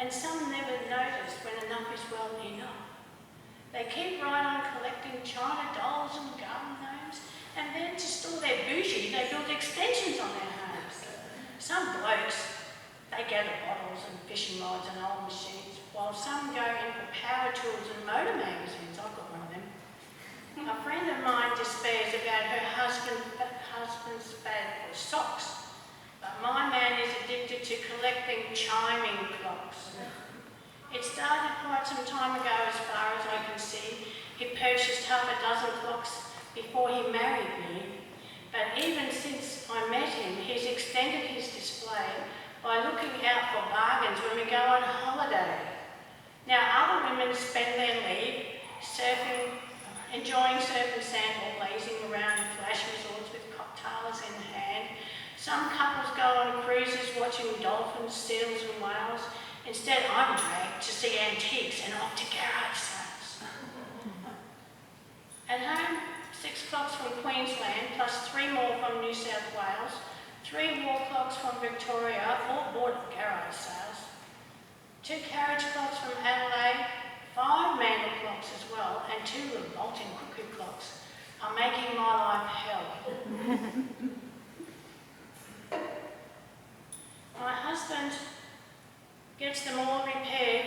and some never notice when enough is well enough. They keep right on collecting china dolls and garden gnomes, and then to store their bougie, they build extensions on their homes. Some blokes, they gather bottles and fishing rods and old machines, while some go in for power tools and motor magazines. I've got one of them. A friend of mine despairs about her husband's fad for socks, but my man is addicted to collecting chiming clocks. It started quite some time ago, as far as I can see. He purchased half a dozen clocks before he married me, but even since I met him, he's extended his display by looking out for bargains when we go on holiday. Now, other women spend their leave surfing, enjoying surf and sand, or lazing around in flash resorts with cocktails in hand. Some couples go on cruises watching dolphins, seals and whales. Instead, I'm dragged to see antiques and off to garage sales. At home, 6 clocks from Queensland, plus 3 more from New South Wales, 3 wall clocks from Victoria, all bought at garage sales, 2 carriage clocks from Adelaide, 5 mantle clocks as well, and 2 revolting cuckoo clocks are making my life hell. My husband gets them all repaired.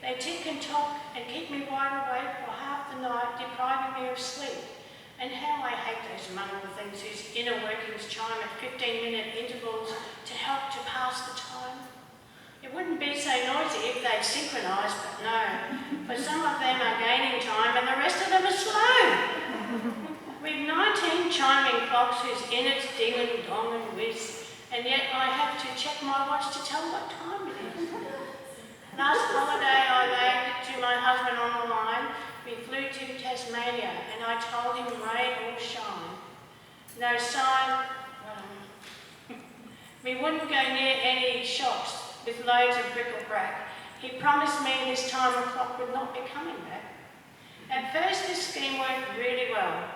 They tick and tock and keep me wide awake for half the night, depriving me of sleep. And how I hate those mongrel things whose inner workings chime at 15-minute intervals to help to pass the time. It wouldn't be so noisy if they'd synchronised, but no. But some of them are gaining time and the rest of them are slow. We've 19 chiming clocks whose innards ding and dong and whiz, and yet I have to check my watch to tell what time it is. Last holiday I laid it to my husband on the line. We flew to Tasmania and I told him rain or shine. No sign, we wouldn't go near any shops with loads of bric-a-brac. He promised me this time the clock would not be coming back. At first this scheme worked really well.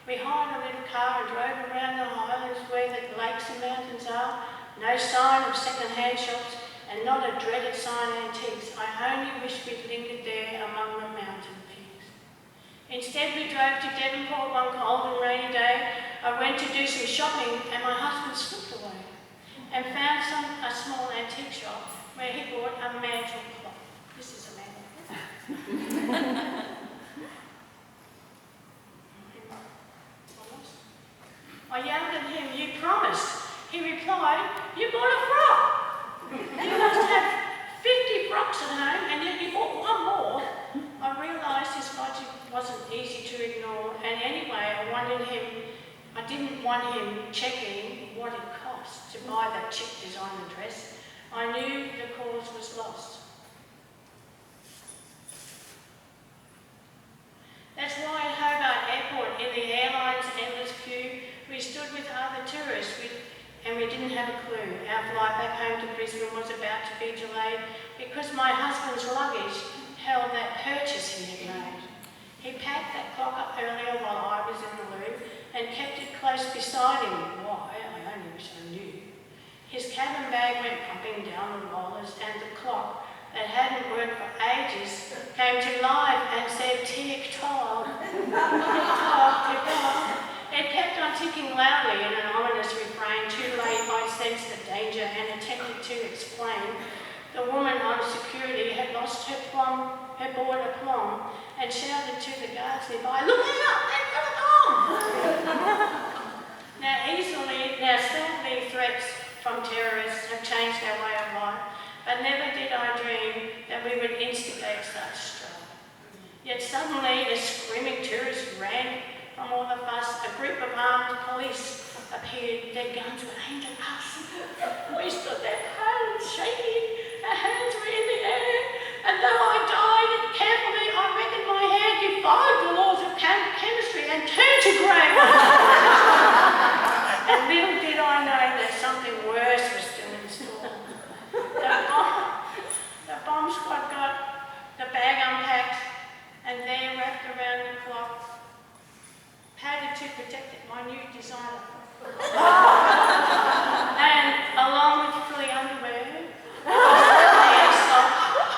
We hired a little car and drove around the highlands where the lakes and mountains are. No sign of second-hand shops and not a dreaded sign antiques. I only wish we'd lingered there among the mountain peaks. Instead we drove to Devonport one cold and rainy day. I went to do some shopping and my husband slipped away and found a small antique shop where he bought a mantle clock. This is a mantle clock. I yelled at him, "You promised." He replied, "You bought a frock. You must have 50 frocks at home and yet you bought one more." I realised his logic wasn't easy to ignore, and anyway I didn't want him checking what it cost to buy that cheap designer dress. I knew the cause was lost. That's why at Hobart Airport in the airline's endless queue, we stood with other tourists and we didn't have a clue. Our flight back home to Brisbane was about to be delayed because my husband's luggage held that purchase he had made. He packed that clock up earlier while I was in the loo and kept it close beside him. Why? I only wish I knew. His cabin bag went pumping down the rollers and the clock that hadn't worked for ages came to life and said tick-tock, tick-tock, tick-tock. It kept on ticking loudly in an ominous refrain. Too late I sensed the danger and attempted to explain. The woman on security had lost her board aplomb and shouted to the guards nearby, "Look out, they've got a bomb!" Now sadly threats from terrorists have changed our way of life, but never did I dream that we would instigate such strife. Yet suddenly, as screaming tourists ran from all the fuss, a group of armed police appeared. Their guns were aimed at us. We stood there, hands shaking, our hands were in the air, and though I died carefully, I reckoned my hand defied the laws of chemistry and turned to grey. And little did I know that something worse was still in store. The bomb squad got the bag unpacked, and there, wrapped around the clock, padded to protect it, my new designer. And along with frilly underwear, a soft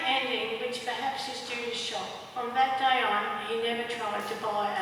ending, which perhaps is due to shock. From that day on, he never tried to buy